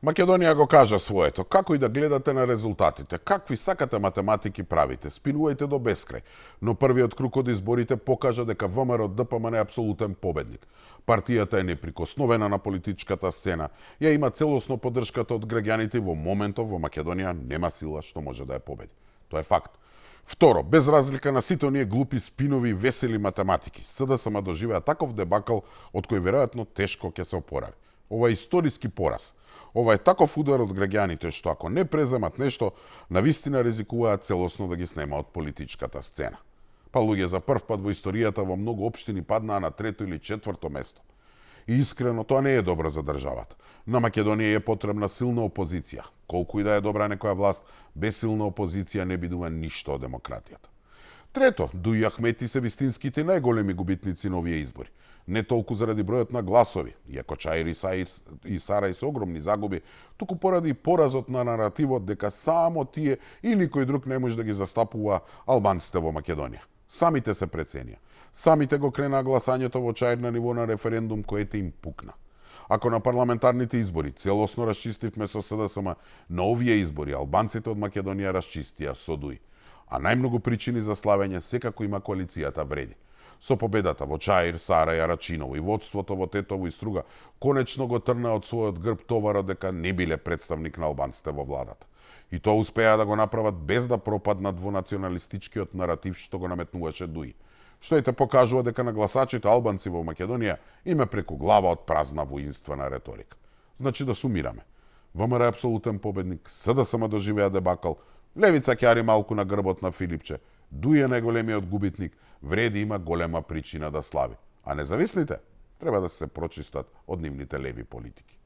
Македонија го кажа своето. Како и да гледате на резултатите, какви сакате математики правите, спинувајте до бескрај. Но првиот круг од изборите покажа дека ВМРО ДПМН е апсолутен победник. Партијата е неприкосновена на политичката сцена, ја има целосно поддршката од граѓаните и во моментов во Македонија нема сила што може да ја победи. Тоа е факт. Второ, без разлика на сите оние глупи спинови и весели математики, СДСМ доживеа таков дебакл од кој веројатно тешко ќе се опорави. Ова е историски пораз. Ова е таков удар од граѓаните што ако не преземат нешто, навистина ризикуваат целосно да ги снема од политичката сцена. Па луѓе за прв пат во историјата во многу општини паднаа на трето или четврто место. И искрено тоа не е добро за државата. На Македонија е потребна силна опозиција. Колку и да е добра некоја власт, без силна опозиција не бидува ништо од демократијата. Трето, Дуј Ахмети се вистинските најголеми губитници на овие избори. Не толку заради бројот на гласови, иако Чаир и Сарај се огромни загуби, туку поради поразот на наративот дека само тие и никој друг не може да ги застапува албанците во Македонија. Самите се преценија. Самите го кренаа гласањето во Чаир на ниво на референдум кој им пукна. Ако на парламентарните избори целосно расчистивме со СДСМ, на овие избори албанците од Македонија расчистија со Дуј. А најмногу причини за славење секако има коалицијата Вреди. Со победата во Чаир, Сарај, Арачиново и водството во Тетово и Струга конечно го трна од својот грб товарот дека не биле представник на албанците во владата. И тоа успеа да го направат без да пропаднат во националистичкиот наратив што го наметнуваше Дуј. Што ете покажува дека на гласачите албанци во Македонија име преку глава од празна воинствена реторика. Значи да сумираме. ВМРО е апсолутен победник, СДСМ доживеа дебакл, Левица ќе ари малку на грбот на Филипче, Дуј е најголемиот губитник, Вреди има голема причина да слави. А независните треба да се прочистат од нивните леви политики.